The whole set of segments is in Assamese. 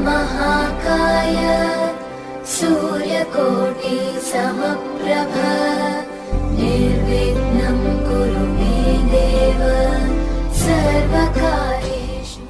महाकाय सूर्यकोटि समप्रभ निर्विघ्नं कुरु मे देव सर्वकार्येषु।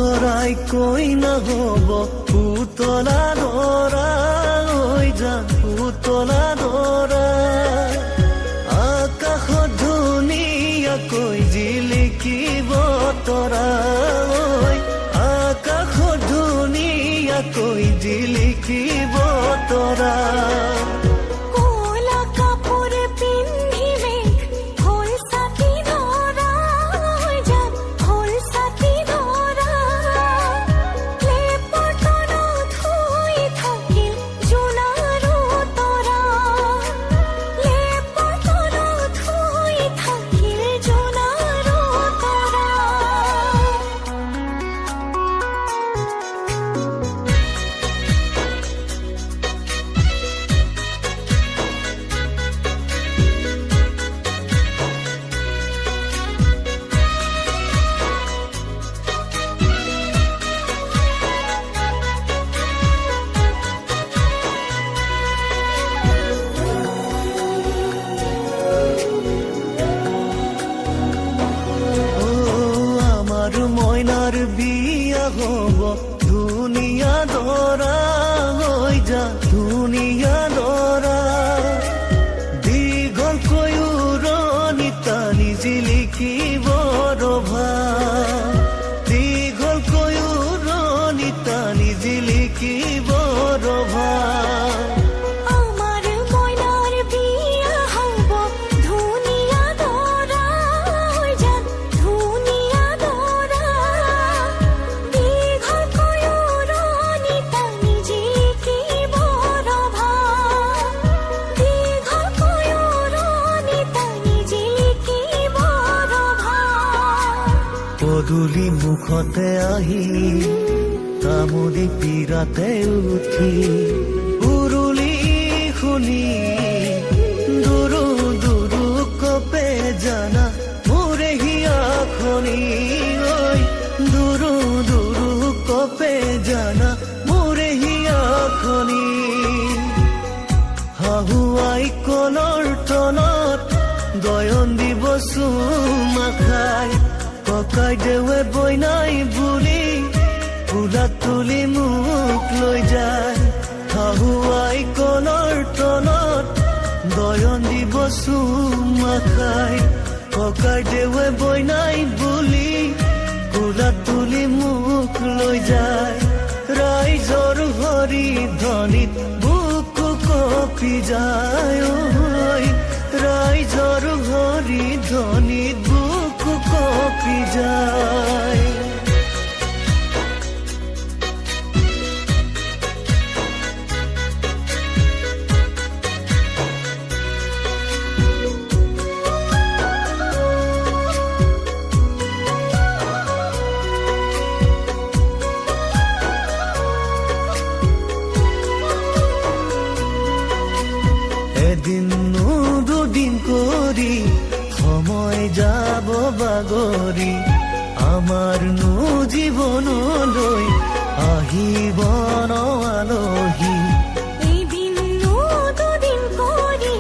চৰাই কৈ নহ'ব পুতলা দৰা হৈ যাম পুতলা দৰা আকাশত ধুনীয়াকৈ জিলিকিব তৰা আকাশত ধুনীয়াকৈ জিলিকিব তৰা মইনাৰ বিয়া হ'ব ধুনীয়া দৰা হৈ যা ধুনীয়া দৰা দীঘলকৈ উৰণি টানি জিলিকিব ৰভা দীঘলকৈ উৰণি টানি জিলিকিব ৰভা পদূলি মুখতে আহি তামোলি পীৰাতে উঠি উৰুলি শুনি দুৰু দুৰু কপে জানা মোৰে হিয়াখনি ঐ দুৰু দুৰু কপে জানা মোৰে হিয়াখনি হাহুৱাই কলৰ তলত দয়ন দিব চুমা খাই ককাই দেৱে বইনাই বুলি ফুলা তুলি মোক লৈ যায় হাহুৱাই কলৰ তলত দয়ন দিব চুমা খাই ককাই দেৱে বইনাই বুলি ফুলা তুলি মোক লৈ যায় ৰাইজৰ হৰি ধ্বনিত বুকু কঁপি যায় ৰাইজৰ হৰি ধ্বনিত বুকু কঁপি যায় এদিন দুদিন কৰি সময় যাব বাগৰি আমাৰ জীৱনলৈ আহিব ন আলহী এদিন দুদিন কৰি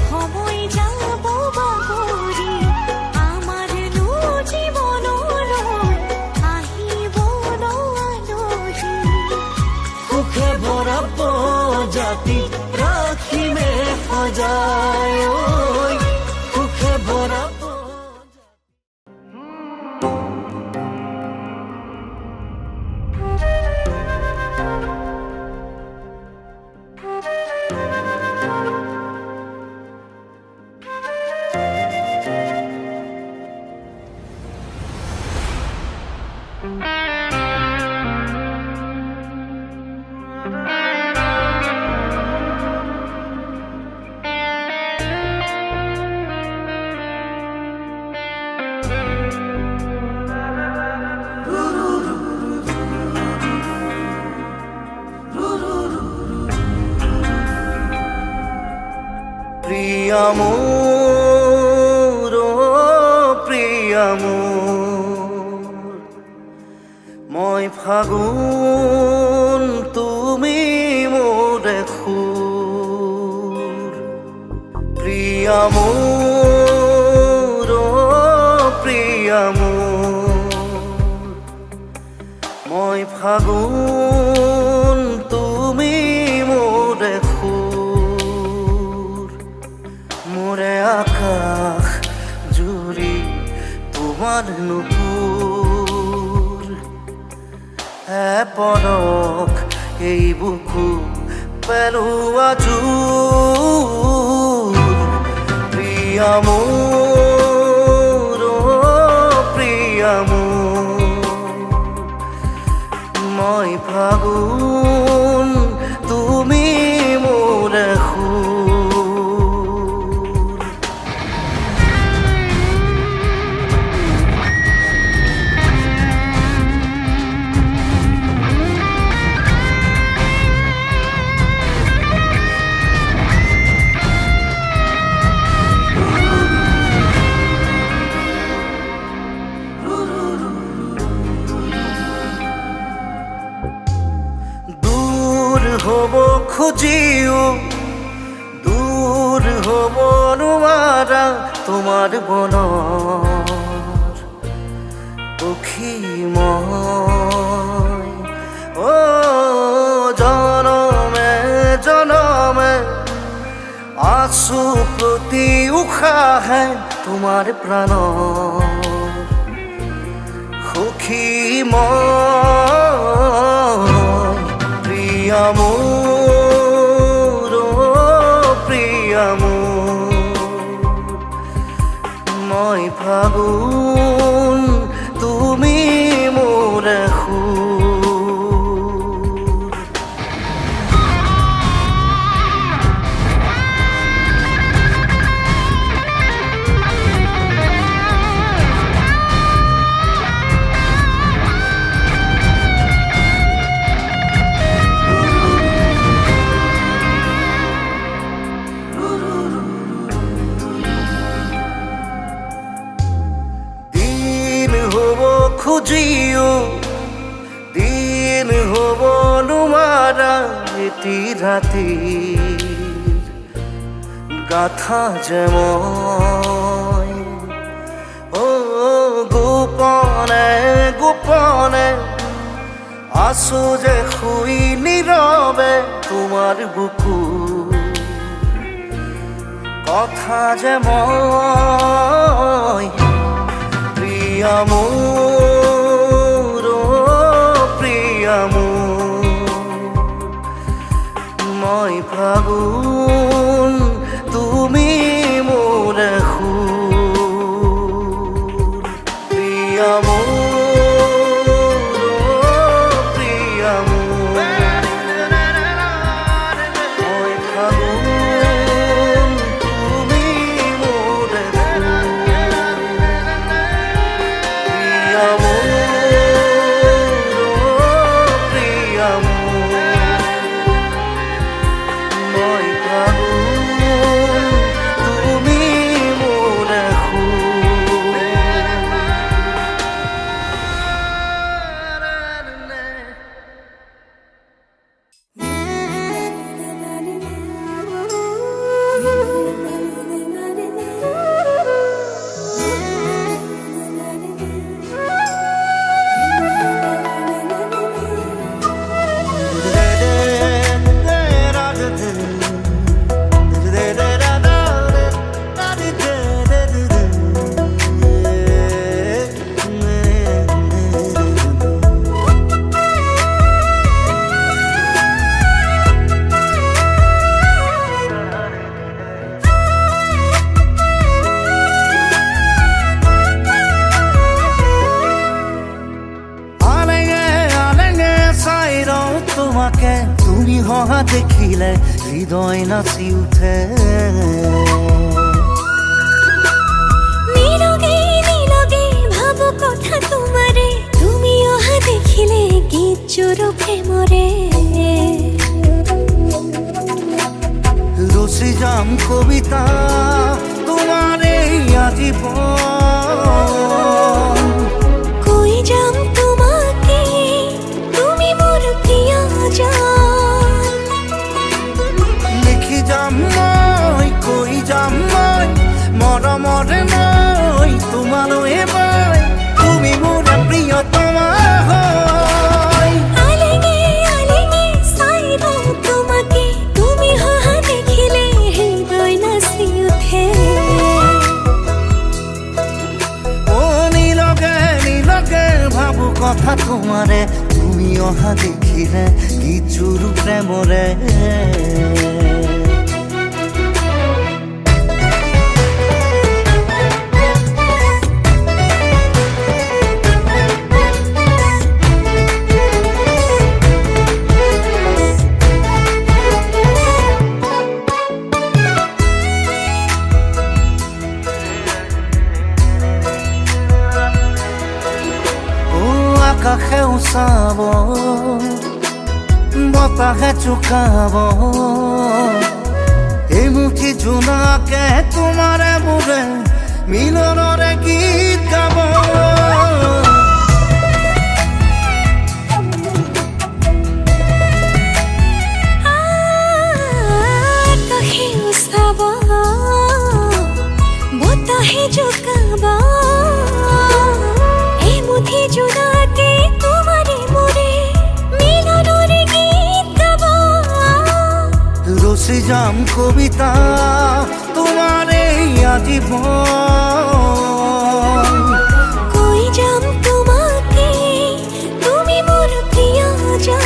সময় যাব বাগৰি আমাৰ জীৱনলৈ আহিব ন আলহী সুখে ভৰা প্ৰজাতি ৰাখিমে সজায় সুখে ভৰা প্ৰিয়া মোৰ প্ৰিয়া মোৰ মই ফাগুন তুমি মোৰে খুৰ প্ৰিয়া মোৰ প্ৰিয়া মোৰ ফাগুন তুমি মোৰে সুৰ, মোৰে আকাশ জুৰি তোমাৰ নুপুৰ, পৰক এই বুকু পেলোৱা জোৰ। প্ৰিয়া মোৰ, প্ৰিয়া মোৰ, মই ফাগুন তুমি মোৰে সুৰ। হব খুঁজিও দূৰ হব নোৱাৰা তোমাৰ বনৰ পক্ষী মই। ও জনমে জনমে আছো প্ৰতি উশাহে তোমাৰ প্ৰাণৰ সুখী মই। প্ৰিয়া মোৰ, প্ৰিয়া মোৰ, মই ফাগুন তুমি মোৰে সুৰ। খুঁজিও দিন হব নোৱাৰা এটি ৰাতিৰ গাথা যে মই। ও গোপনে গোপনে আছো যে শুই নীৰৱে তোমাৰ বুকু কথা যে মই। প্ৰিয়া মোৰ, প্ৰিয়া মোৰ, মই ফাগুন তুমি মোৰে সুৰ। প্ৰিয়া মোৰ, প্ৰিয়া মোৰ, মই ফাগুন তুমি মোৰে সুৰ। প্ৰিয়া মোৰ, প্ৰিয়া মোৰ, মই ফাগুন তুমি মোৰে সুৰ। তোমাকে তুমি হহা দেখিলে হৃদয় নাচি উঠে। নীরবে নীরবে ভাবো কথা তোমারে, তুমি অহা দেখিলে গীত জোড়ো প্রেমরে। রচি যাম কবিতা তোমারে আজীবন। কই যাম তোমাকে তুমি মোর প্রিয়জন। লিখি যাম মই, কৈ যাম মই মৰমৰে মই তোমালৈ মই। তুমি মোৰ প্ৰিয়তমা হয়। চুৰু প্ৰেমৰে আকাশেও চাব বতাহে চুকাব এই মুঠি জোনাকে তোমাৰে মোৰে মিলনৰে গীত গাব আকাশেও চাব বতাহে জোকাব এই মুঠি জোনাকে তোমাৰে মোৰে মিলনৰে গীত গাব রসি যাম কবিতা তোমারে আজীবন কই যাম তোমাকে তুমি মোর প্রিয়জন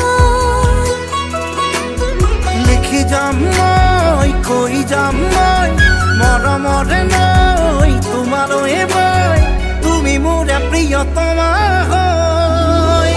লিখি যাম মই কই যাম মই মৰমৰে নৈ তোমালৈ মই তুমি মোৰ প্ৰিয়তমা হয়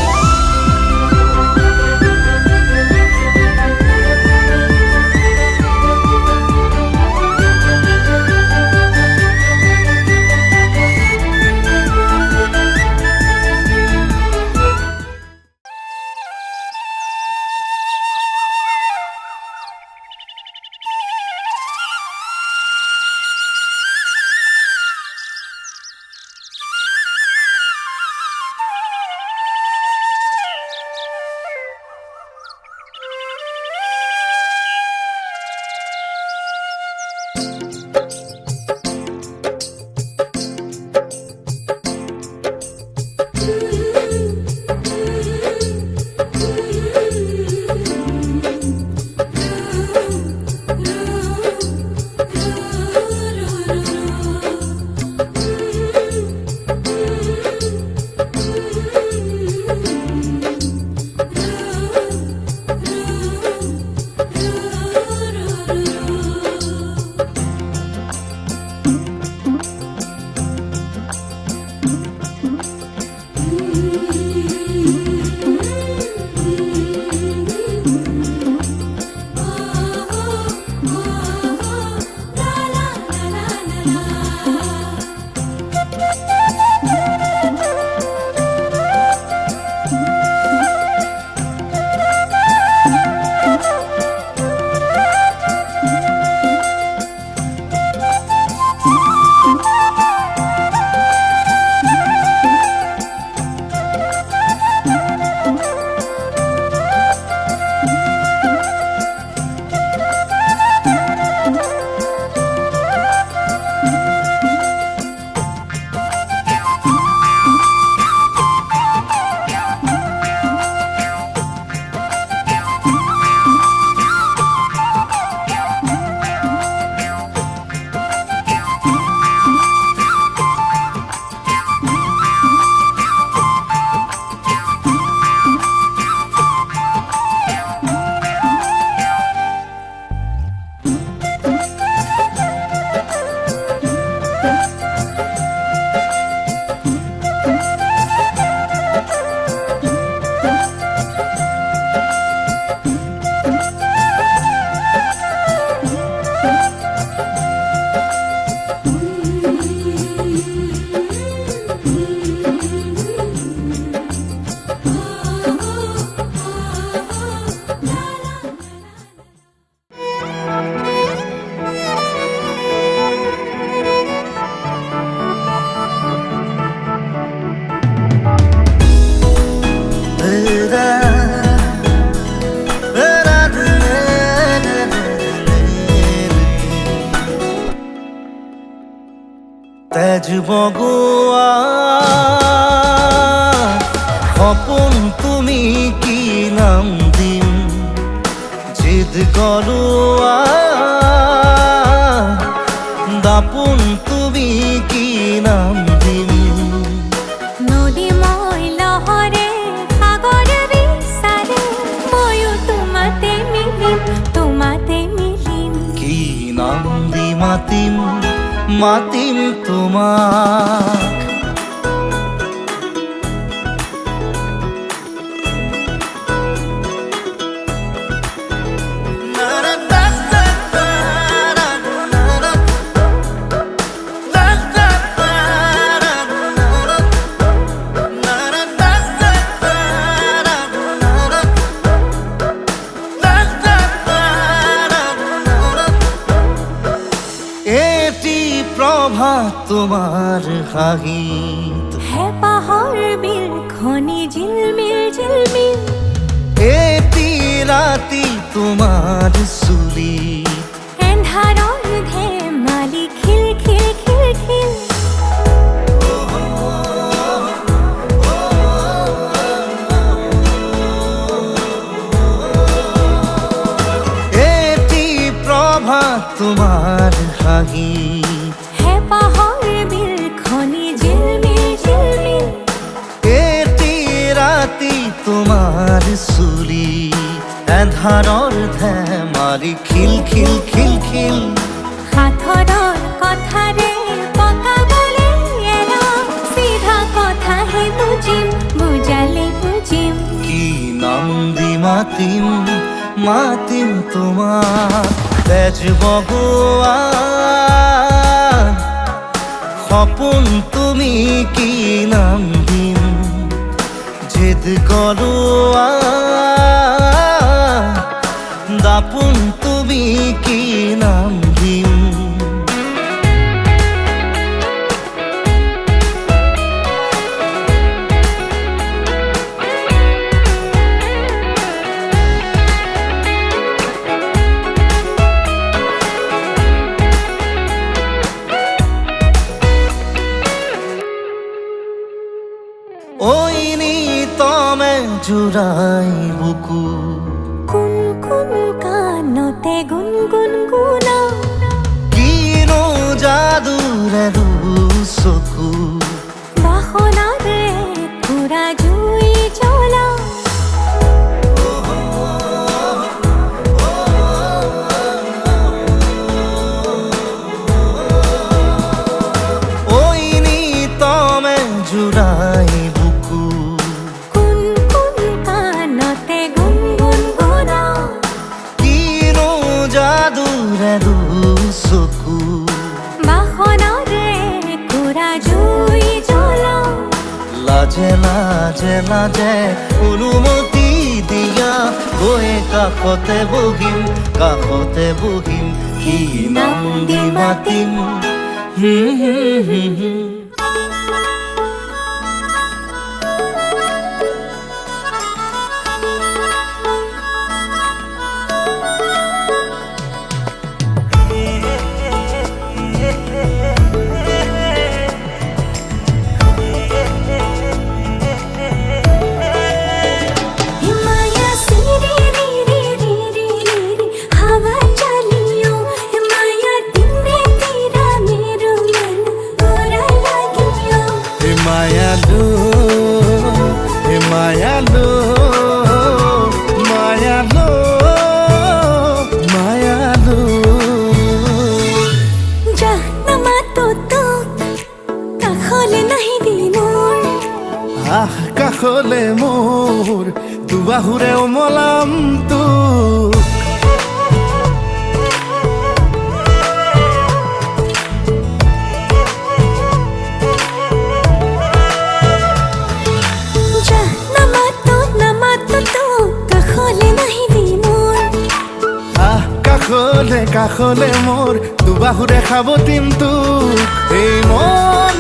তেজ বগোৱা সপোন তুমি কি নাম দিম জিদ কৰোৱা দাপোন তুমি কি নাম দিম নদী মই লহৰে সাগৰ বিচাৰে ময়ো মাতিম মাতিম তোমাক। এটি প্রভাত তোমার হাহিত, হ্যাঁ পাহাড় বিল খনি ঝিলমিল ঝিলমিল, এটি রাতি তোমার সুলি, এন্ধাৰৰ ধেমালি খিল খিল খিল খিল। এটি প্ৰভাত তোমাৰ হাহিত, হ্যাঁ পাহাড় বিল খনি ঝিলমিল ঝিলমিল, এটি ৰাতি তোমাৰ চুলি, এন্ধাৰৰ ধেমালি খিল খিল খিল খিল। সাঁথৰৰ কথাৰে পকাবলে এৰা, চিধা কথাহে বুজিম বুজালে বুজিম। কি নাম দি মাতিম মাতিম তোমাক, তেজ ভগৱান সপোন তুমি কি নাম দিম, জেদ কৰোৱা দাপোন তুমি কি নাম দিম। ওই নিতমে জুড়াই বুকু, কোন কোন কানতে গুণ গুণ গুণা, কিনো যাদুৰে চকু, বাসনাৰে পুৰা জুই জ্বলা। ওই নিতমে জুড়াই বুকু, কোন কোন কানতে গুণ গুণ গুণা, কিনো যাদুৰে চকু, বাসনাৰে পুৰা জুই জ্বলা। লাজে লাজে লাজে অনুমতি দিয়া, গৈ কাষতে বহিম কাষতে বহিম, কি নাম দি মাতিম। हिमाया सी रे रे रे रे रे रे, हवा चलियो हिमाया तिम्रे तेरा मेरो मन तोरा लागियो। হে মায়ালো হে মায়ালো মায়ালো মায়ালো। জাহ্নমা তো কাষলে নাহিবি মোৰ, আহ কাষলে মোৰ দুবাহুৰে উমলাম তোক, জাহ্নমা তো কাষলে নাহিবি মোৰ, আহ কাষলে কাষলে মোৰ দুবাহুৰে খাবতিম তোক, এই মন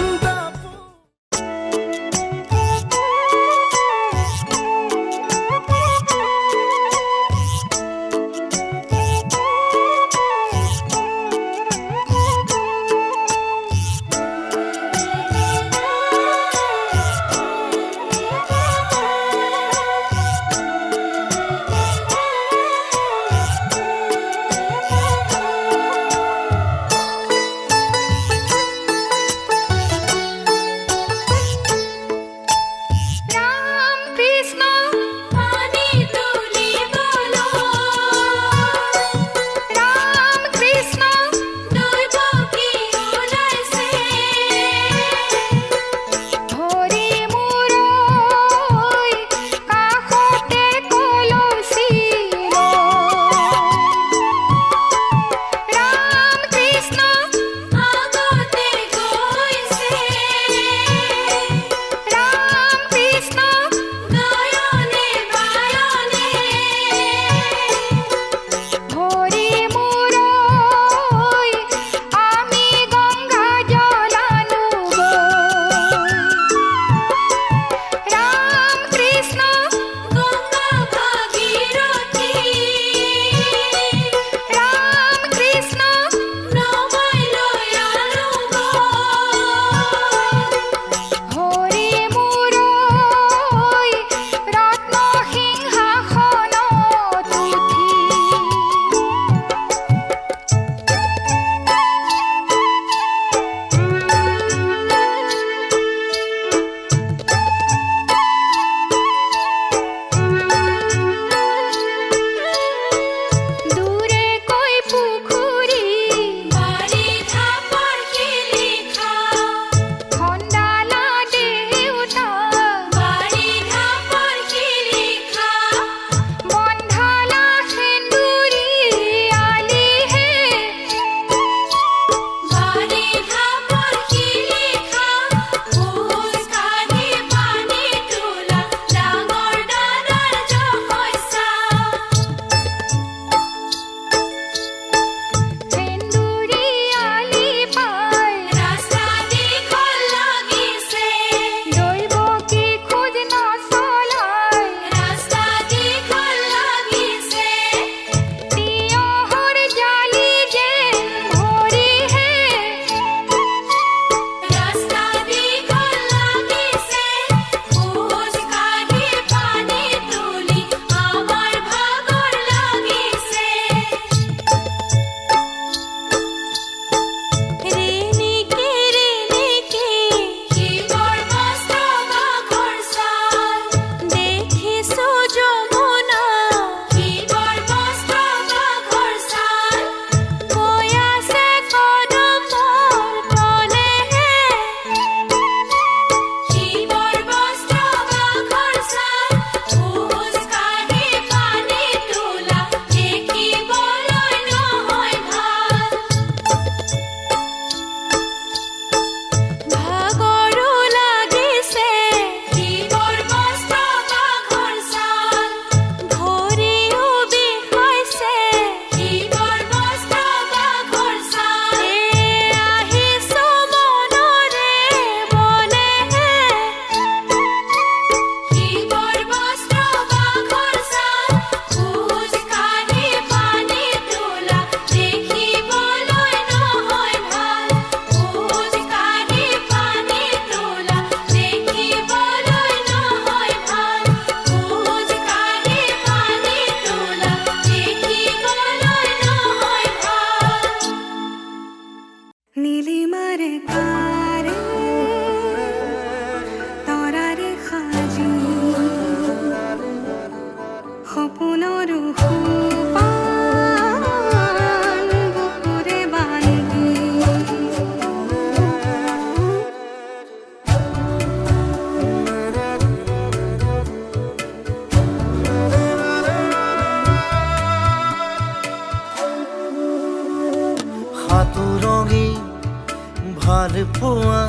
ভাল পোৱা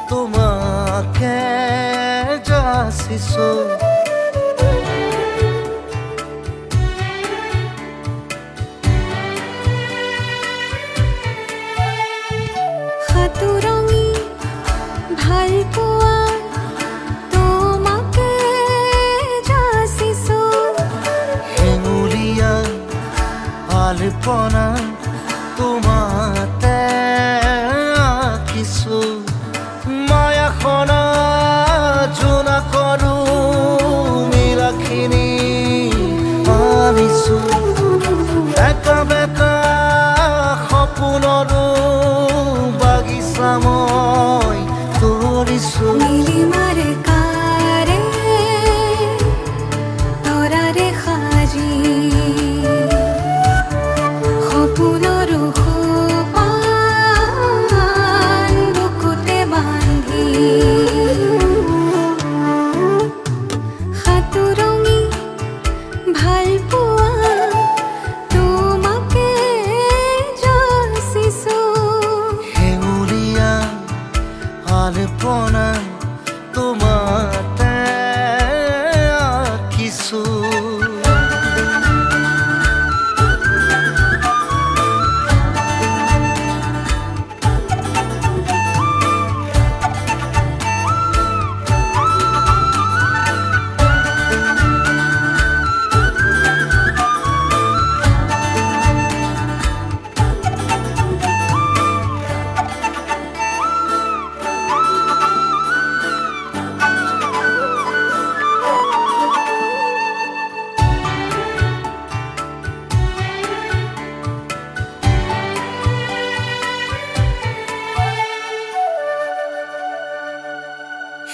তোমাকে যাচিছো সাতুৰঙি ভাল পোৱা তোমাকে যাচিছো হেঙুলীয়া আলপনা তোমাতে আঁকিছো মায়াখনা জোনা কৰো মিলাখিনি আনিছো একা বেকা সপোনৰো বাগিচা মই কৰিছো নীলিমাৰে কাৰে তৰাৰে সাজি সপোনৰ সোপান বুকুতে বান্ধি সাতুৰঙি ভাল পোৱা তোমাকে যাচিছো হেঙুলীয়া আলপনা তোমাতে আঁকিছো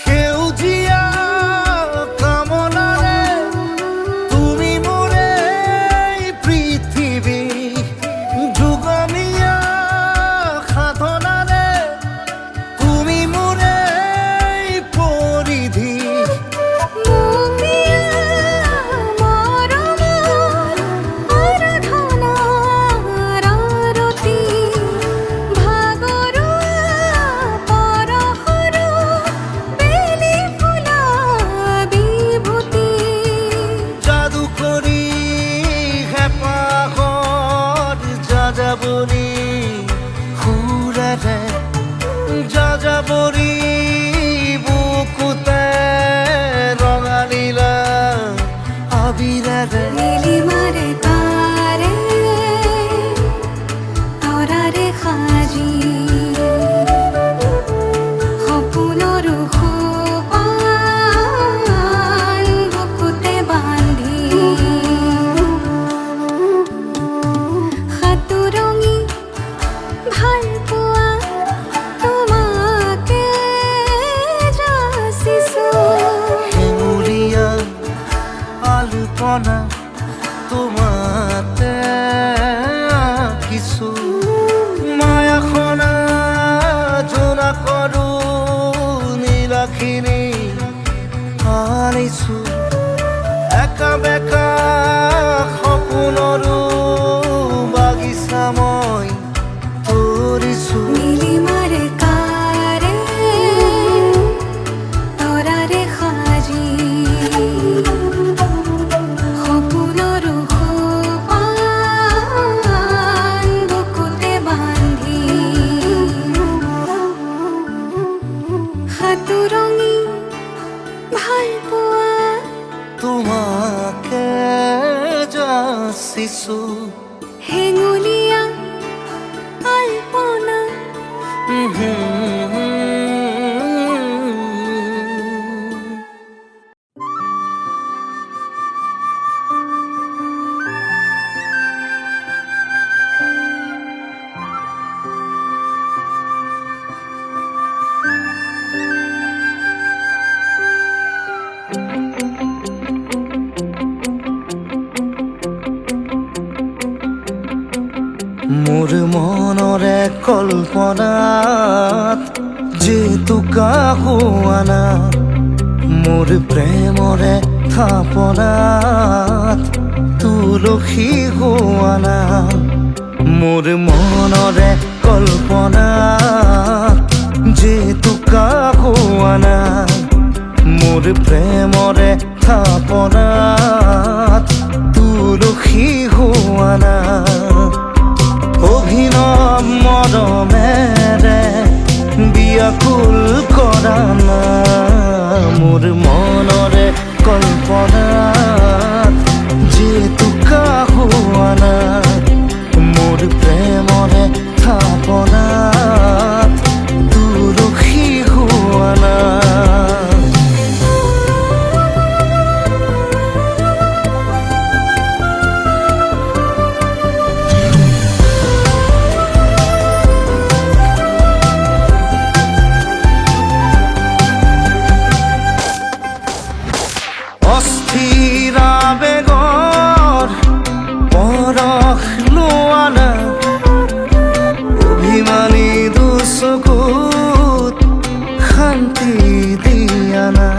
সেউজীয়া কামনাৰে তুমি মোৰে পৃথিৱী যুগমীয়া সাধনাৰে তুমি মোৰে পৰিধি মুমিয়া মৰমৰ আৰাধনাৰ আৰতি ভাগৰুৱা পৰশৰো বেলি ফুলা বিভূতি যাদু কৰি হেঁপাহত যাযাবৰী সুৰেৰে যাযাবৰী বুকুতে ৰঙালীলা আবিৰেৰে নীলিমাৰে কাৰে তৰাৰে সাজি সপোনৰ সোপান বুকুতে বান্ধি সাতুৰঙি ভাল পোৱা তোমাকে যাচিছো হেঙুলীয়া আলপনা তোমাতে আঁকিছো মায়াখনা জোনা কৰো নীলাখিনি আনিছো একা বেকা সপোনৰো বাগিচা মই কৰিছো নীলিমাৰে কাৰে তৰাৰে সাজি সপোনৰ সোপান বুকুতে বান্ধি সাতুৰঙি ভাল পোৱা তোমাকে যাচিছো হেঙুলীয়া আলপনা মোৰ মনৰে কল্পনাত যেতুকা হোৱানা মোৰ প্ৰেমৰে থাপনাত তুলসী হোৱানা মোৰ মনৰে কল্পনা যে কাকো আনা মোৰ প্ৰেমৰে থাপনাত তুলসী হোৱানা অভিনৱ মৰমেৰে বিয়াকুল কৰা না মোৰ মনৰে কল্পনাত যে কাকো আনা মোৰ প্ৰেমৰে থাপনাত তুলসী হোৱানা অস্থিৰ আবেগৰ পৰশ লোৱানা অভিমানী দুচকুত শান্তি দিয়ানা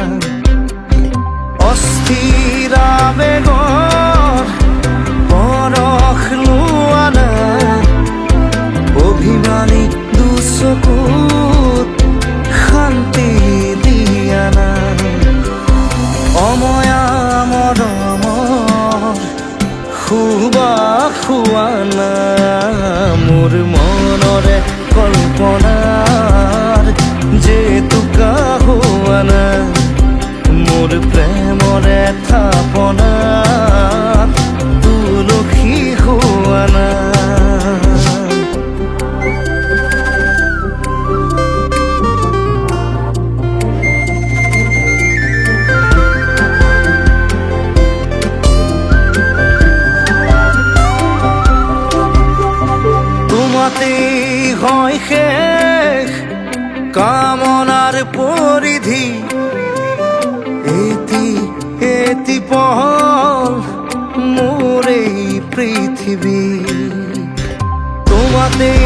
অস্থিৰ আবেগৰ পৰশ লোৱানা অভিমানী দুচকুত শান্তি দিয়ানা অময়া মৰমৰ সুবাস হোৱানা মোৰ মনৰে কল্পনাৰ যে হোৱানা মোৰ প্ৰেমৰে থাপনাত তুলসী হোৱানা হয় শেষ কামনার পরিধি এটি পহল মোর এই পৃথিবী তোমাতেই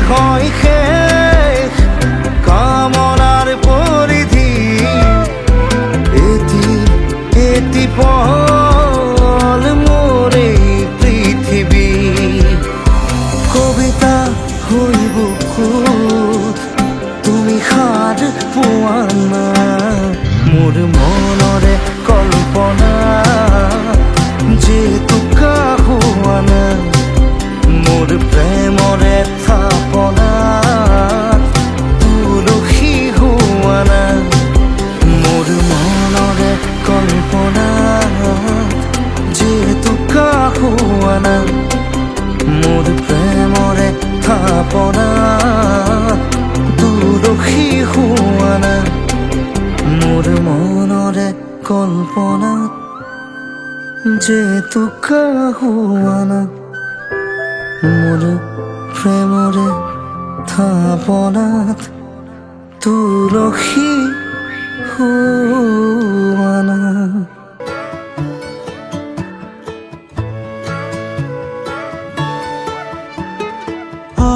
হয় শেষ কামনার পরিধি এটি পহল মোর এই পৃথিবী কবিতা হইব খুদ তুমি সাদ পোৱানা মোৰ মনৰে কল্পনা যে হোৱানা মোৰ প্ৰেমৰে থাপনাত তুলসী হোৱানা মোৰ মনৰে কল্পনা যে হোৱানা মোৰ প্ৰেমৰে থাপনাত তুলসী হোৱানা মোৰ মনৰে কল্পনাত যে হোৱানা মোৰ প্ৰেমৰে থাপনাত তুলসী হোৱানা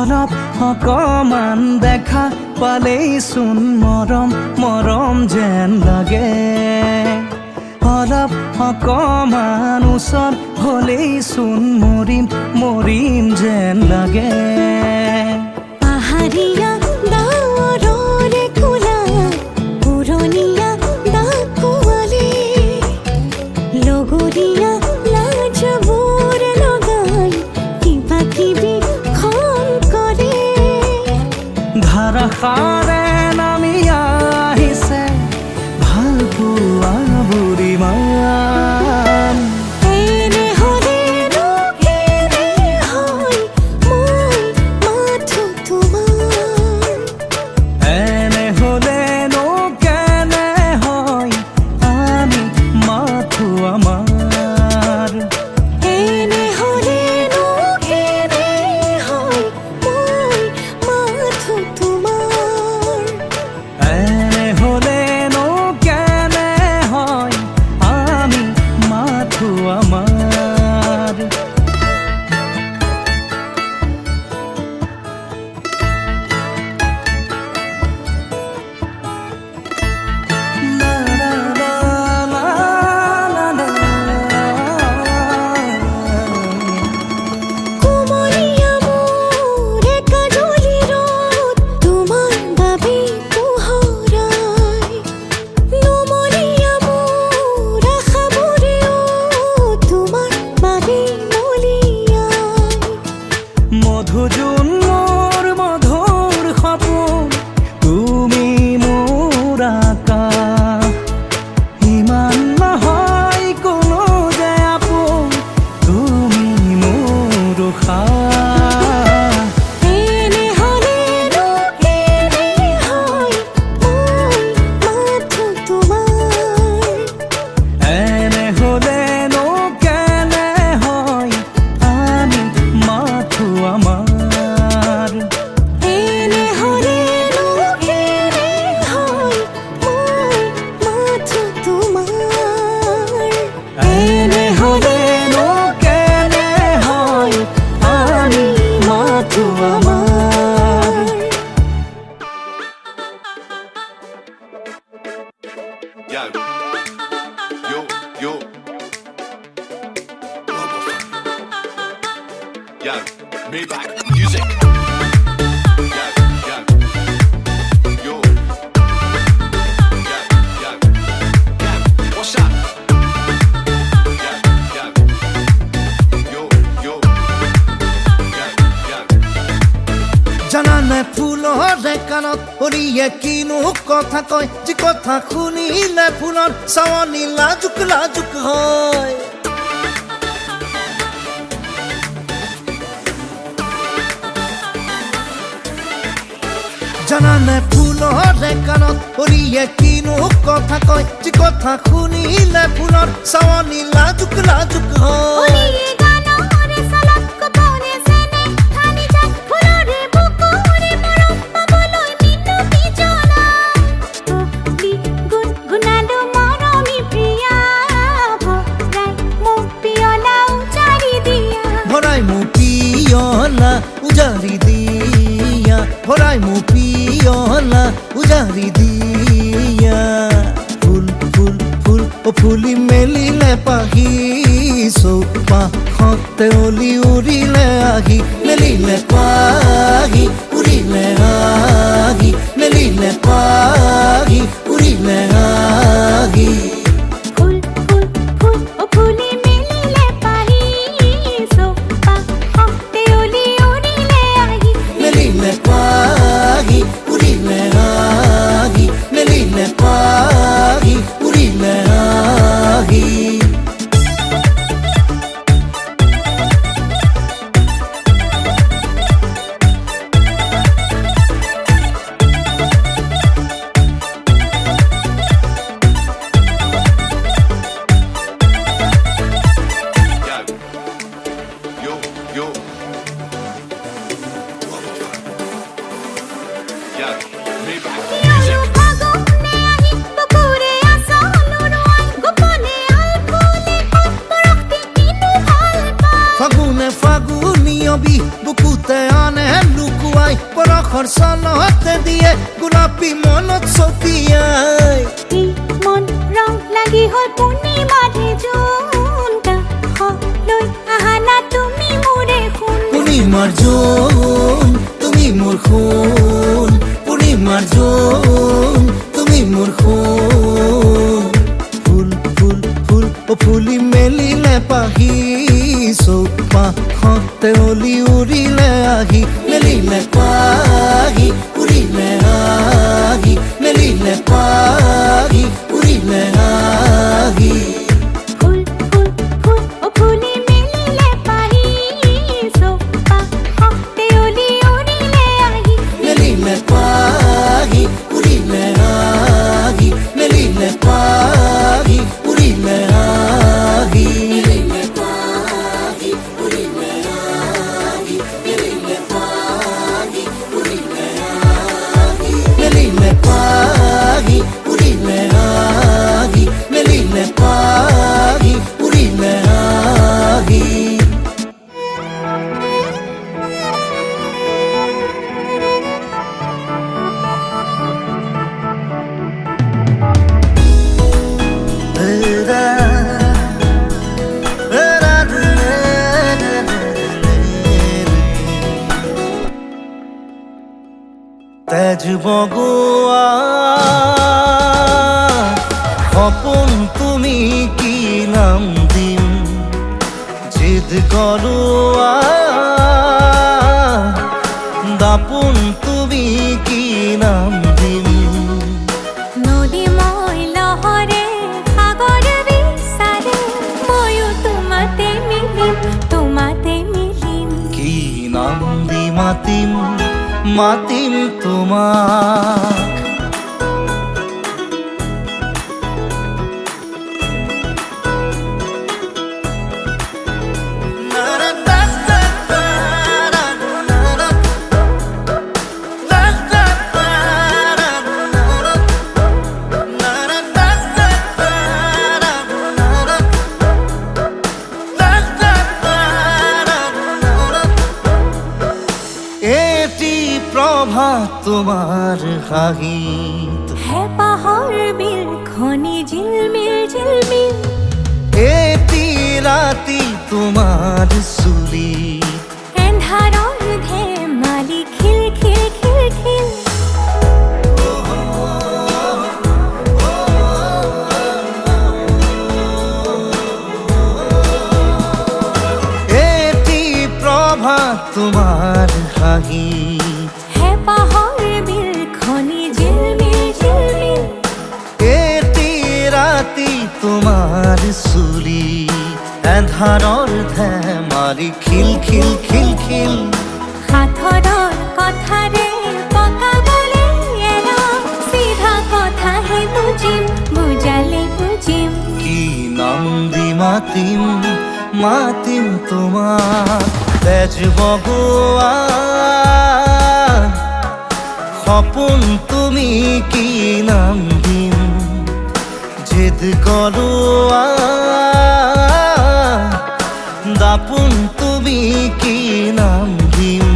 অলপ অকমান দেখা পালেই চোন মৰম মৰম যেন লাগে অলপ অকমান ওচৰ হ'লেই চোন মৰিম মৰিম যেন লাগে পাহাৰীয়া ডাৱৰৰে কোলা পুৰণীয়া ডাকুৱালী লগৰীয়া লাজবোৰ লগাই কিবা কিবি ধাৰাসাৰে নামি আহিছে ভাল পোৱা বুঢ়ীমান এনে হ'লেনো কেনে হয় মই মাত Yo, Maybach music. Yo, yo, yo. Yo, yo, yo. What's up? Yo, yo, yo, yo. Yo, yo. জানানে ফুলৰে কাণত অৰিয়ে কিনো কথা কয় যি কথা শুনিলে ফুলৰ চাৱনি লাজুক লাজুক হয় জানানে ফুলৰে কাণত অৰিয়ে কিনো কথা কয় যি কথা শুনিলে ফুলৰ চাৱনি লাজুক লাজুক হয় ওলিয়ে গানৰে সালাত কপনে সেনে থানি যায় ফুলৰে বুকুৰে মৰম পাবলৈ মিনতি জনাম ওলি গুনগুনালো মৰমী প্ৰিয়া ভৰাই মোক পিয়লা উজাৰি দিয়া ভৰাই মোৰ পিয়লা উজাৰি দিয়া ভৰাই মোৰ পিয়লা উজাৰি দিয়া ফুল ফুল ফুল ও ফুলি মেলিলে পাহি চৌপাশতে অলি উৰিলে আহি মেলিলে পাহি উৰিলে আহি মেলিলে পাহি উৰিলে আহি ফুল ফুল ফুল ও ফুলি মেলিলে পাহি চৌপাশতে অলি উৰিলে আহি মেলিলে পাহি উৰিলে আহি মেলিলে পাহি উৰিলে আহি Yo, yo, yo. Yo, Maybach আয়ো music. ফাগুনে আহি বুকুৰে আচলুৱাই গোপনে আল ফুলে পৰক্তি কিনো ভাল পায় ফাগুনে ফাগুনিয়বি বুকুতে আনে লুকুৱাই পৰখৰ চলতে দিয়ে গোলাপী মনত ছটিয়াই এই মন ৰং লাগি হ'ল পূৰ্ণিমাৰে জোনকা লৈ আহা না তুমি মোৰে সোণ পূৰ্ণিমাৰ জোন তুমি মোৰ সোণ পূৰ্ণিমাৰ জোন তুমি মোৰ সোণ ফুল ফুল ফুল ও ফুলি মেলিলে পাহি চৌপাশতে অলি উৰিলে আহি মেলিলে পাহি উৰিলে আহি মেলিলে পাহি উৰিলে আহি ফুল ফুল ফুল ও ফুলি মেলিলে পাহি চৌপাশতে অলি উৰিলে আহি মেলিলে পাহি উৰিলে আহি মেলিলে পাহি উৰিলে আহি মেলিলে পাহি উৰিলে আহি মেলিলে পাহি উৰিলে আহি মেলিলে পাহি উৰিলে আহি মেলিলে পাহি উৰিলে আহি তেজ বগোৱা সপোন তুমি কি নাম দিম জিদ কৰোৱা দাপোন তুমি কি নাম দিম নদী মই লহৰে সাগৰ বিচাৰে ময়ো তোমাতে মিলিম কি নাম দি মাতিম মাতিম তোমাক এটি প্ৰভাত তোমাৰ হাঁহিত হেঁপাহৰ বিল খনি ঝিলমিল এটি ৰাতি তোমাৰ চুলি শোভা তোমাৰ হাঁহি হেঁপাহৰ বিলখনি জিলমিল জিলমিল এটি ৰাতি তোমাৰ চুলি এন্ধাৰৰ ধেমালি খিল খিল খিল খিল সাঁথৰৰ কথাৰে পকাবলে এৰা চিধা কথাহে বুজিম বুজালে বুজিম কি নাম দি মাতিম মাতিম তোমাক তেজ বগোৱা সপোন তুমি কি নাম দিম জিদ কৰোৱা দাপোন তুমি কি নাম দিম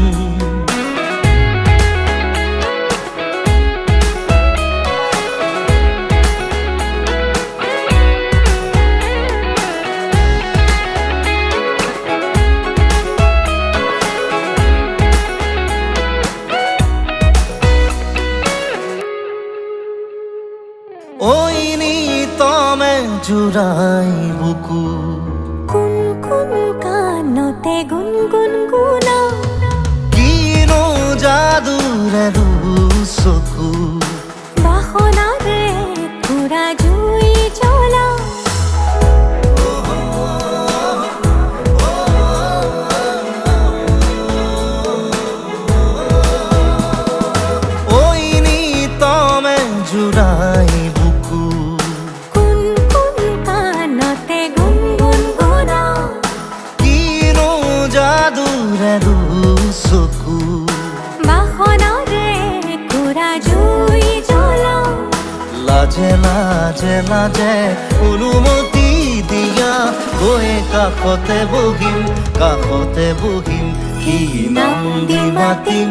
ওই নিতমে জুড়াই বুকু কোন কোন কানতে গুনগুন গুনা কিনো যাদুৰে চকু বাসনাৰে পুৰা জুই জ্বলা ওই নিতমে জুড়াই বুকু কোন কোন কানতে গুনগুন গুনা কিনো যাদুৰে চকু বাসনাৰে পুৰা জুই জ্বলা লাজে লাজে লাজে অনুমতি দিয়া গৈ কাষতে বহিম কি নাম দি মাতিম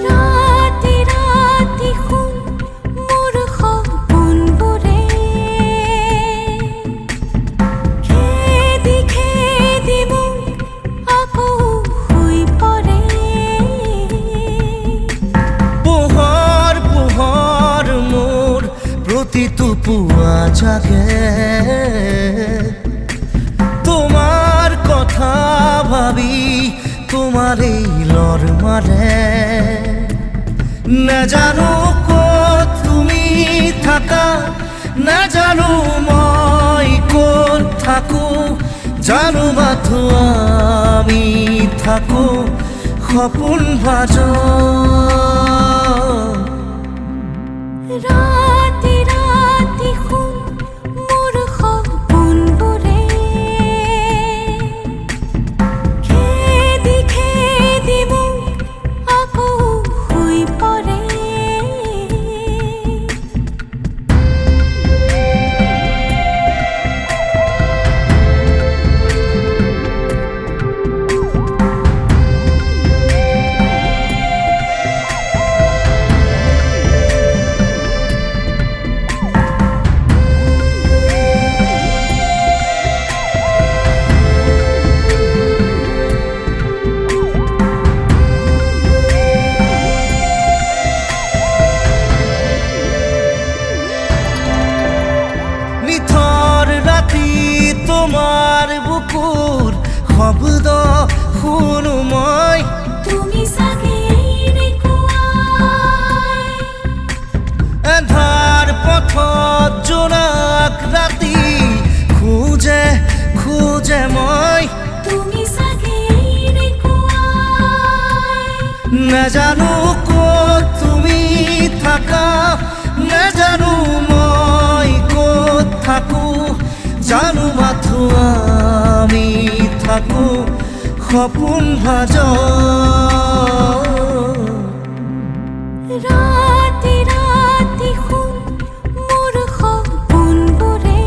ৰাতি ৰাতি শুন মোৰ সপোনবোৰে খেদি খেদি মোক আকৌ শুই পৰে পোহৰ পোহৰ মোৰ প্ৰতিটো পুৱা জাগে তোমাৰ কথা ভাবি তোমাৰে লৰ মাৰে নাজানো ক'ত তুমি থাকা নাজানো মই ক'ত থাকো জানো মাথো আমি থাকো সপোন ভাজ ৰাতি ৰাতি শুন মোৰ সপোনবোৰে খেদি খেদি মোক আকৌ শুই পৰে নিথৰ ৰাতি তোমাৰ বুকুৰ শব্দ শুনো মই তুমি চাগে এনেকুৱাই এন্ধাৰ পথত জোনাক ৰাতি খোজে খোজে মই তুমি চাগে এনেকুৱাই নাজানো ক'ত তুমি থাকা নাজানো মই ক'ত থাকো জানো মাথো আমি থাকো সপোন ভাজ ৰাতি ৰাতি শুন মোৰ সপোনবোৰে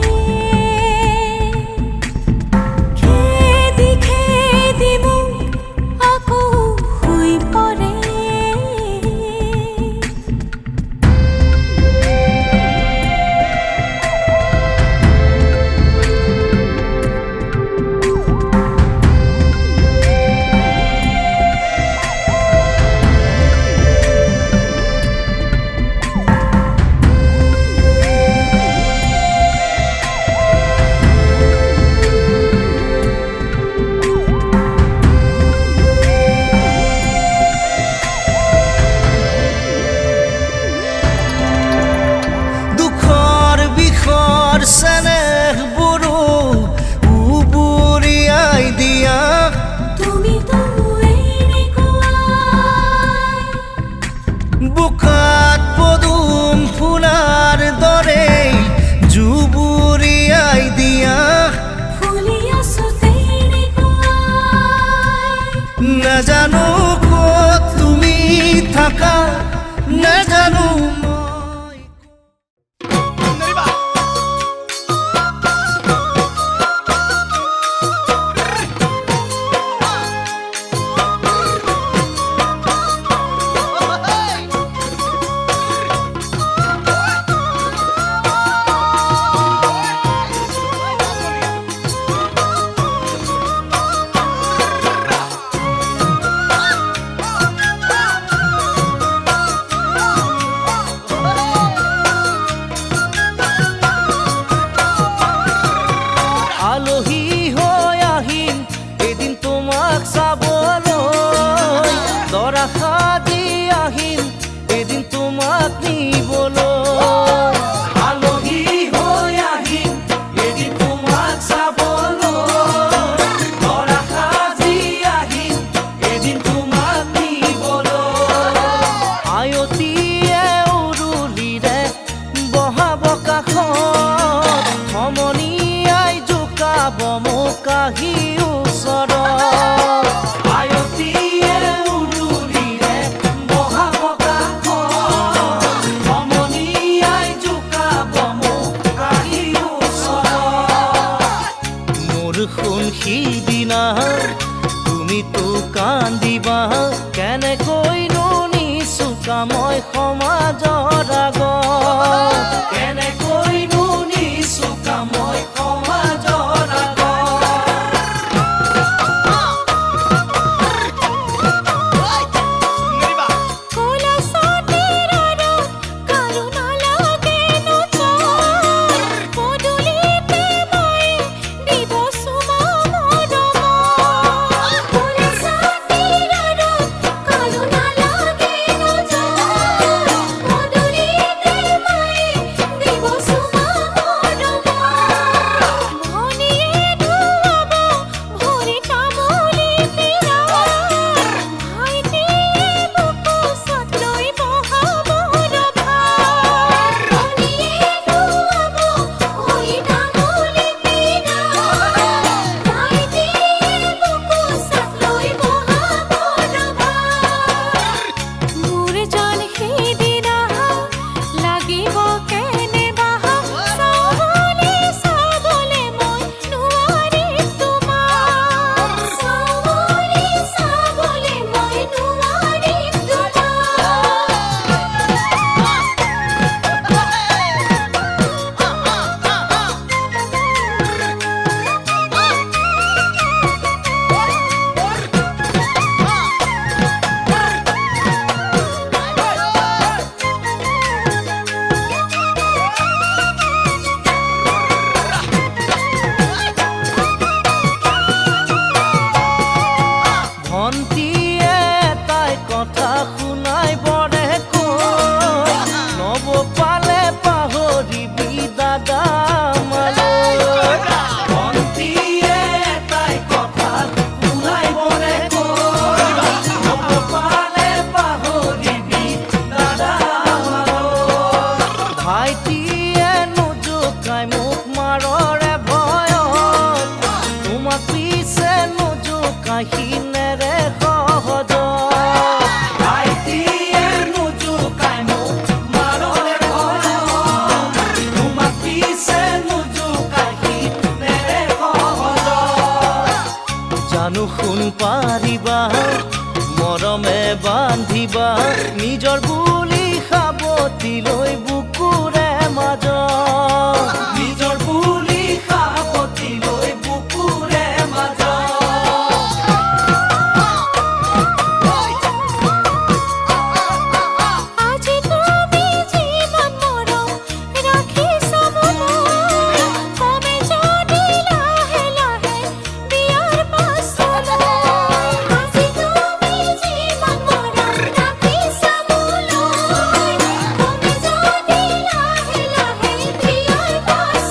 নাজানো ক'ত তুমি থাকা নাজানো মই আলহী হৈ আহিম এদিন তোমাক চাবলৈ দৰা সাজি আহিম এদিন তোমাক নিবলৈ আলহী হৈ আহিম এদিন তোমাক চাবলৈ দৰা সাজি আহিম এদিন তোমাক নিবলৈ আয়তীয়ে উৰুলিৰে বহাব কাষত সমনীয়াই জোকাব মোক আহি ওচৰত আয়তীয়ে উৰুলিৰে বহাব কাষত সমনীয়াই জোকাব মোক আহি ওচৰত মোৰ সোণ সিদিনা তুমিতো কান্দিবা কেনেকৈনো নিচুকা মই সমাজৰ আগত কেনেকৈনো নিচুকা মই সমাজৰ আগত কোলা সাথীর রূপ করুণা লাগে নচর পদুলিতে মই দিব সুমা মরম কোলা সাথীর রূপ করুণা লাগে নচর পদুলিতে মই দিব সুমা মরম ভনিয়ে ধুয়াব ভরি তামুলি পিৰা ভাইটিয়ে বুকু চত লৈ বহাব ৰভা ভনিয়ে ধুৱাব ভৰি তামুলি পিৰা ভাইটিয়ে বুকু চত লৈ বহাব ৰভা মোৰ জান সেইদিনা লাগিব কেনেবা চাবলৈ চাবলৈ মই নোৱাৰিম তোমাক চাবলৈ চাবলৈ মই নোৱাৰিম ভন্টিয়ে তাই কথা শুনাই বৰে কৈ নব পালে পাহৰিবি দাদা মালৈ ভন্টিয়ে তাই কথা শুনাই বৰে কৈ নব পালে পাহৰিবি দাদা মালৈ ভাইটিয়ে নোজোকাই মোক মাৰৰে ভয়ত তোমাক পিছে নোজোকাই সিনেৰে সহজ ভাইটিয়ে নোজোকাই মোক মাৰৰে ভয়ত তোমাক পিছে নোজোকাই সিনেৰে সহজ জানো সোণ পাৰিবা মৰমে বান্ধিবা নিজৰ বুলি সাৱটি লৈ বুকুৰে মাজত নিজৰ বুলি সাৱটি লৈ বুকুৰে মাজত আজি তুমি জীবন মৰম ৰাখিছা মনত কমে যদি লাহে লাহে বিয়াৰ পাছলৈ আজি তুমি জীবন মৰম ৰাখিছা মনত কমে যদি লাহে লাহে বিয়াৰ পাছলৈ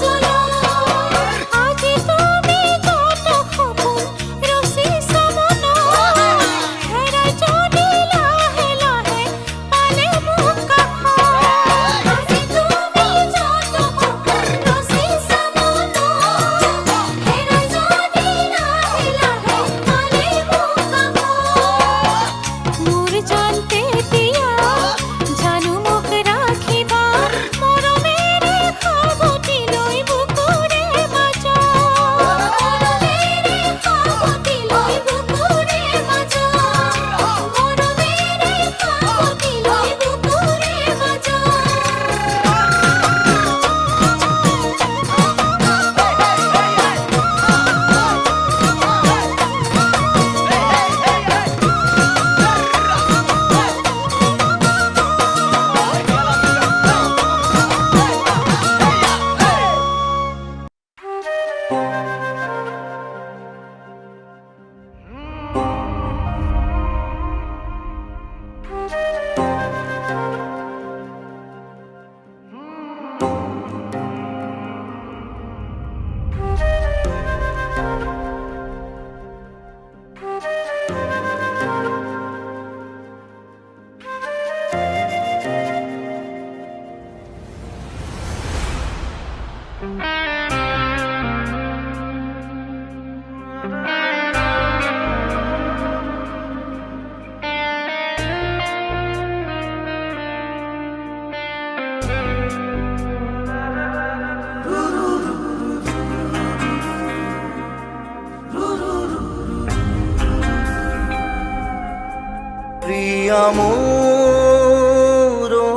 প্রিয়া মোর ও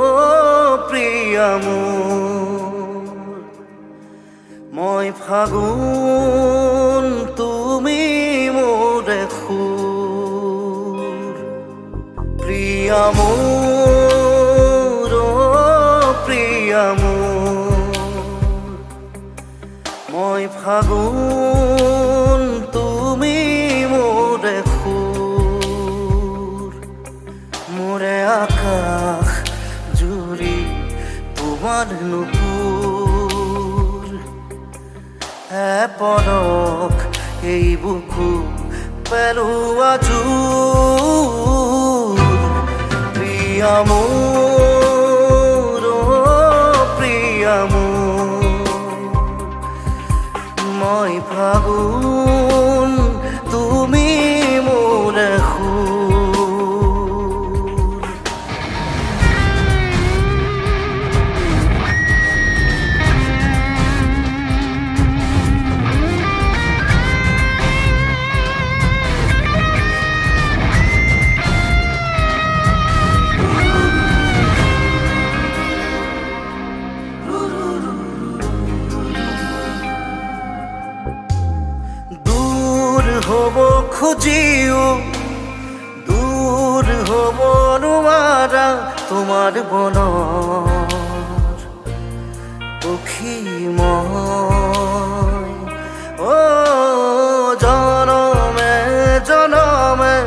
প্রিয়া মোর মই ফাগুন তুমি মোরে খুর প্রিয়া মোর ও প্রিয়া মোর মই ফাগুন তুমি মোরে খুর মোরে আকাশ জুড়ি তোমার নুপুর পরক এই বুকু পেলুয়া জুর প্রিয়া মোর ও প্রিয়া মোর মই ফাগুন তুমি মোরে খুর হব খুঁজিও দূর হব নোয়ারা তোমার বনৰ পক্ষীময় ও জনমে জনমে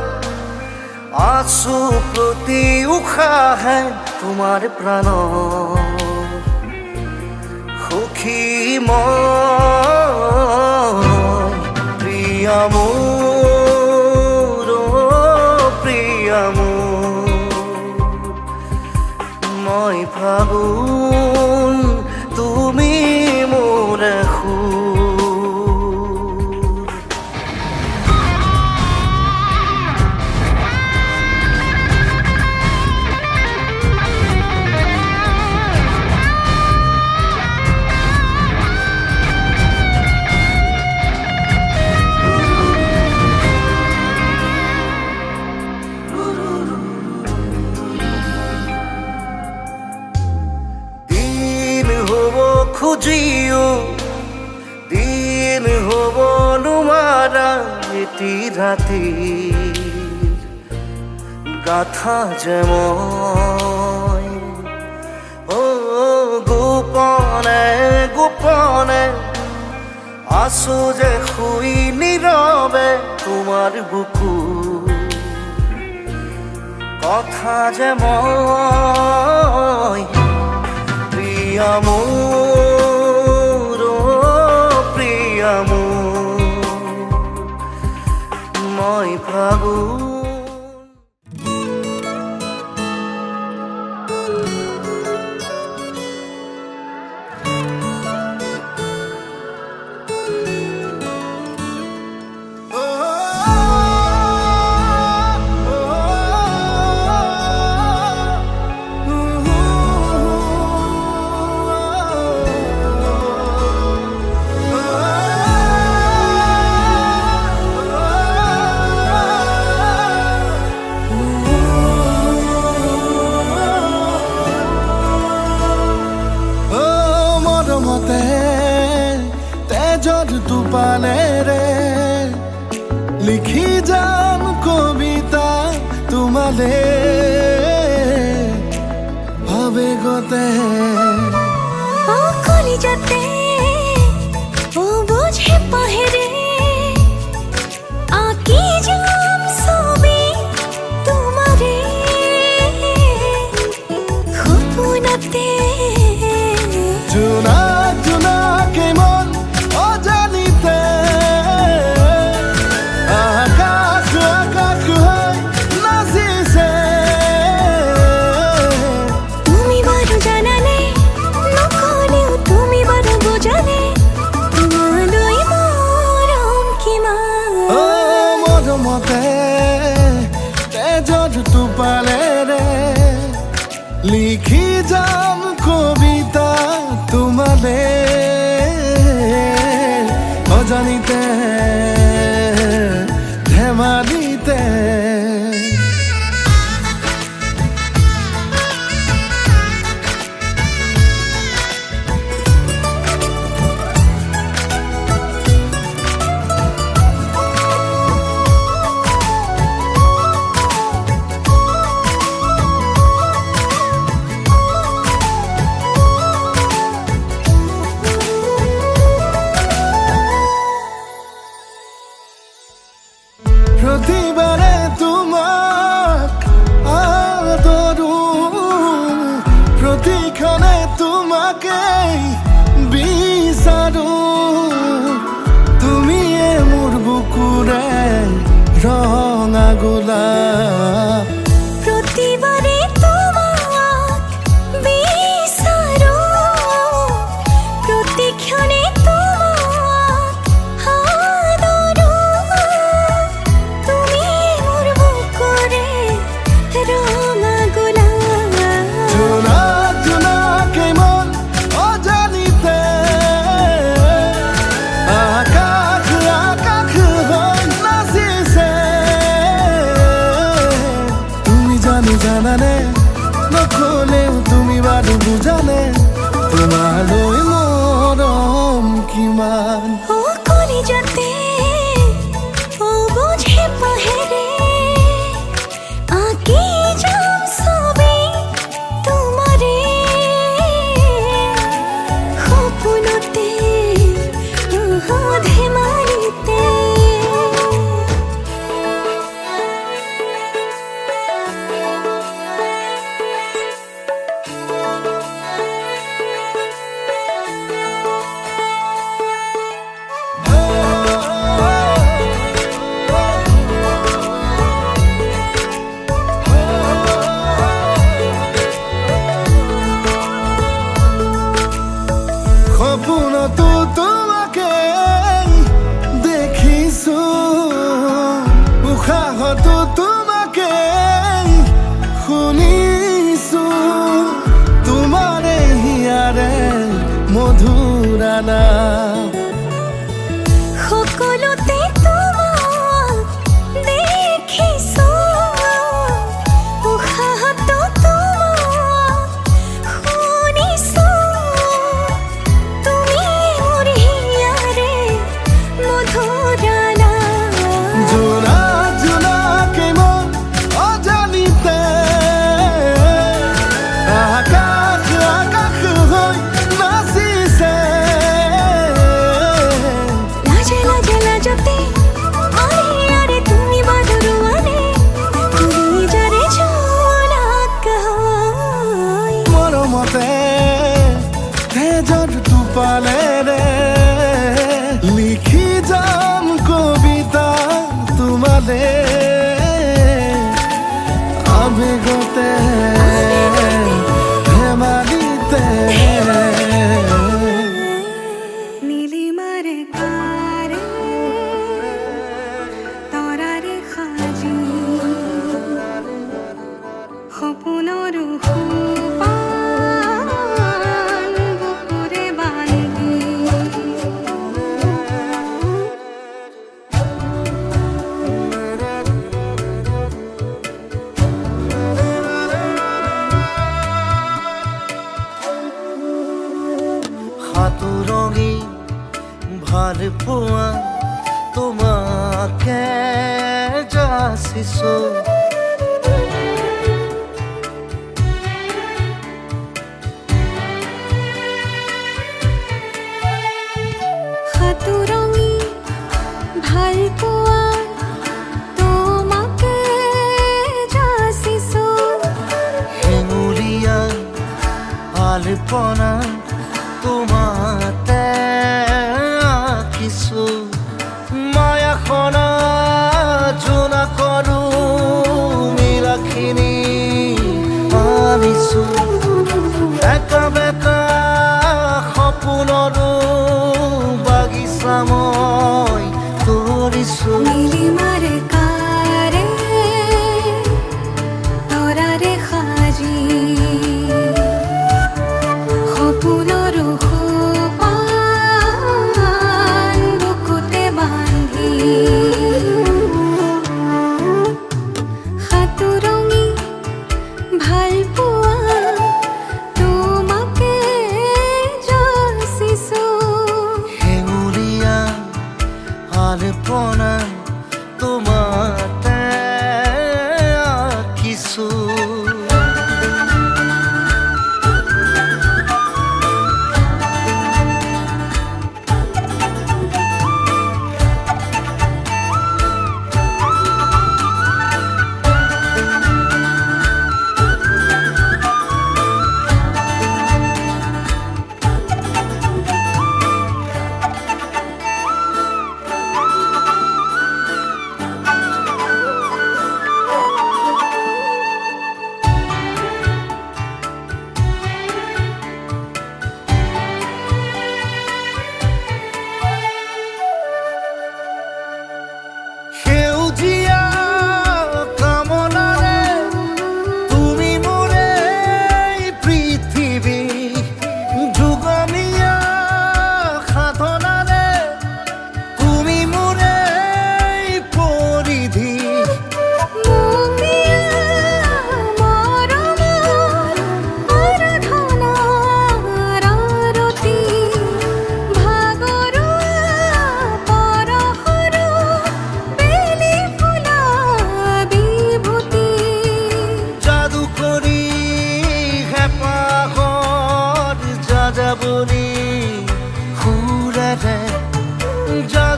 আছো প্ৰতি উশাহে তোমাৰ প্ৰাণৰ সখীময় প্রিয়া মোর ও প্রিয়া মোর মই ফাগুন তুমি মোরে খুর খুঁজিও দিন হব নোয়ারা এটি রাতির গাথা যেমন ও গোপনে গোপনে আসো যে শুই নীরবে তোমার বুকু কথা যেমন প্রিয়া মোর ও প্রিয়া মোর মই ফাগুন তেজৰ টোপালে ৰে লিখি যাম কবিতা তোমালে আবেগতে ও কলিজাতে ও বুঝে পাহেরে আঁকি যাম ছবি তোমারে খুপুনতে জোনা জোনা কেমন অজানিতে আকাশ আকাশ হয় নাচিছে তুমি বড় জানানে নকলেও তুমি বড় বোঝানে তোমালৈ মৰম কিমান ও মৰমতে তেজৰ টোপালে ৰে লিখি যাম কবিতা তোমালে অজানিতে প্ৰতিবাৰে তোমাক আদৰো, প্ৰতিক্ষণে তোমাকেই বিচাৰো। তুমিয়ে মোৰ বুকুৰে ৰঙা গোলাপ, প্ৰতিবাৰে তোমাক বিচাৰো, প্ৰতিক্ষণে তোমাক আদৰো। তুমি মোৰ বুকুৰে ৰঙা গোলাপ। জোনা জোনাকে মন অজানিতে আকাশ আকাশ হৈ নাচিছে। তুমি জানানে নকলেও তুমি বাৰু বুজানে, তোমালৈ মৰম কিমান। ও কলিজাতে ও বুঝে পাহেৰে আঁকি যাম ছবি তোমাৰে, সপোনতে ধেমালিতে। সপোনতো তোমাকে দেখিছো, উশাহতো তোমাকে শুনিছো। তোমাৰে হিয়াৰে মধুৰা নাম, সকলোতে তোমাক দেখিছো, উশাহতো তোমাক শুনিছো। তুমি মোৰ হিয়াৰে মধুৰা নাম। জোনা জোনাকে মন অজানিতে আকাশ আকাশ হৈ নাচিছে। লাজে লাজে লাজতে আরে আরে তুমি বাদরুয়ানে, তুমি যারে ঝলক হয়। মৰমতে তেজৰ টোপালেৰে লিখি যাম কবিতা তোমালে, আবেগতে ধেমালিতে। নীলিমাৰে কাৰে তৰাৰে খাজি, সপোনৰ সোপান বুকুৰে বান্ধি। সাতুৰঙি ভাল পোৱা তোমাকে যাচিছো। সাতুৰঙি ভাল পোৱা তোমাকে যাচিছো। হেঙুলীয়া আলপনা তোমাতে আঁকিছো। মায়াখনা জোনা কৰো মিলাখিনি আনিছো। একা বেকা সপোনৰো বাগিচা মই কৰিছো। নীলিমাৰে কাৰে তৰাৰে খাজি, সপোনৰ সোপান বুকুতে বান্ধি। সাতুৰঙি ভাল পোৱা তোমাকে যাচিছো। হেঙুলীয়া আলপনা তোমাতে আঁকিছো।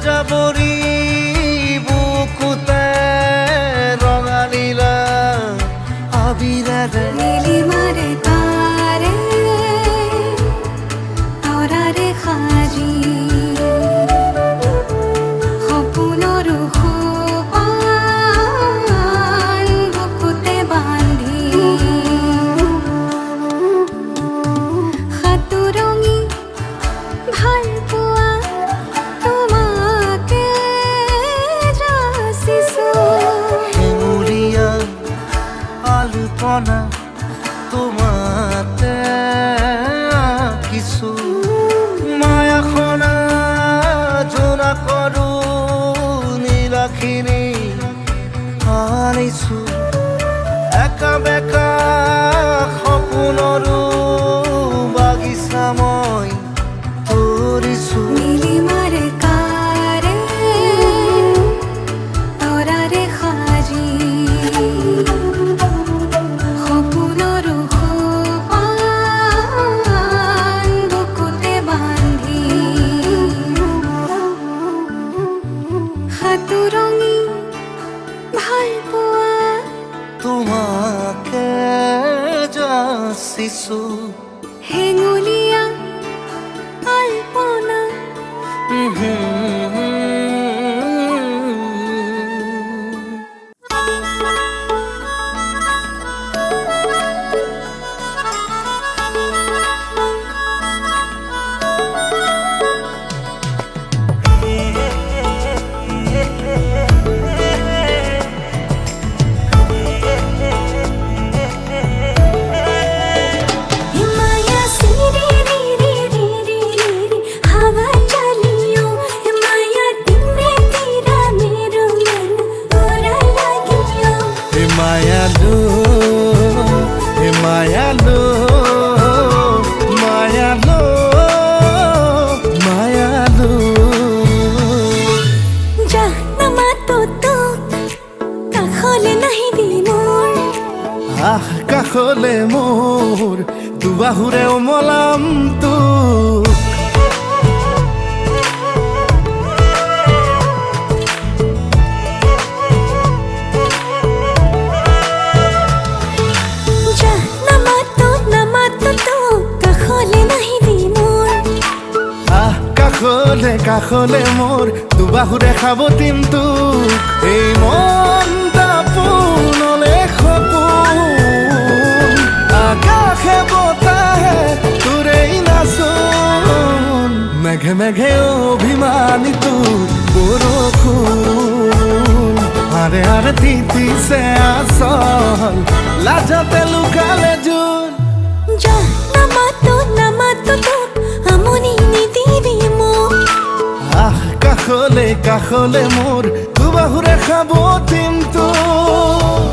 যাবৰী বুকুতে ৰঙালীলা আবিৰেৰে নীলিমাৰে তাৰে তৰাৰে সাজি সপোনৰো সোপান বুকুতে বান্ধি সাতুৰঙি ভাল পোৱা তোমাকে যাচিছোঁ হেঙুলীয়া আলপনা তোমাতে আঁকিছো মায়াখনা জোনা কৰো নীলাখিনী আনিছো একা বেকা সপোনৰো বাগিচা মই তৰিছো নীলিমাৰে কাৰে তৰাৰে সাজি সপোনৰো সোপান বুকুতে বান্ধি সাতুৰঙি ভাল পোৱা তোমাকে যাচিছো হেঙুলীয়া আলপনা हिमाया सीरी री री री री री हवा चलियो हिमाया तुमने तेरा मेरो मन तोरा लागियो হে মায়ালো হে মায়ালো মায়ালো মায়ালো जा नमा तो কাখলে নাহি দিলি মোৰ আহ কাষলে মোৰ দুবাহুৰে অমলাম তোক जा नमा তো কাখলে নাহি দিলি মোৰ আহ কাষলে কাষলে মোৰ দুবাহুৰে খাবতিম তোক এই মনটা পোনলে সপোন আকাশে বতাহে তোৰেই নাচোন মেঘে মেঘে অভিমানী তোৰ বৰষুণ আৰে আৰে তিতিছে আচল লাজতে লুকালে জোন जा नमा তো আমনি নিদিবি মোক আহ কাষলে কাষলে মোৰ দুবাহুৰে খাবতিম তোক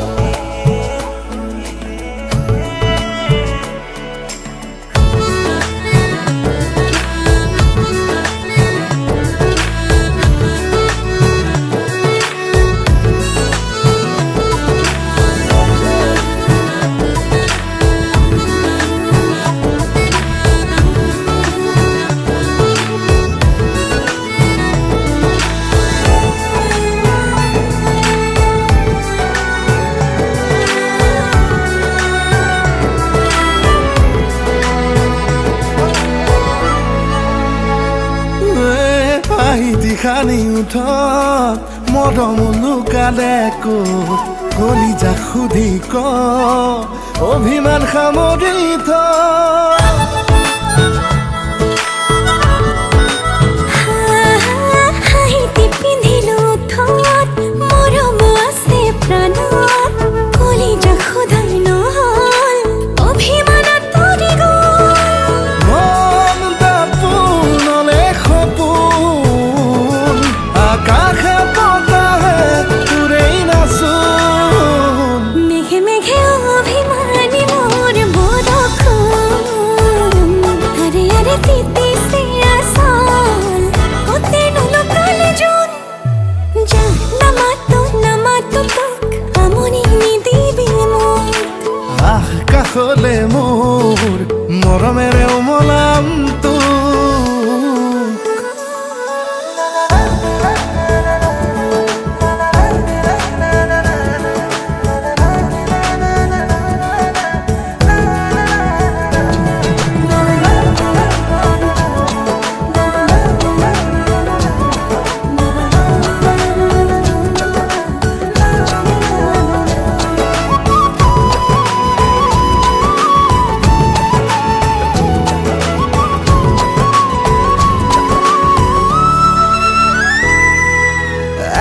খানি উঠ মৰম লুকালে ক'ত কলিজা সুধি ক অভিমান সামৰি থ হাঁহিতি পিন্ধিলো ঠোঁট মৰম আছে প্ৰাণত কলিজা সোধাই নহল অভিমানত পৰি গ'ল মনটা পোনলে সপোন আকাশে বতাহে তোৰেই নাচোন মেঘে মেঘে অভিমানী মোৰ বৰষুণ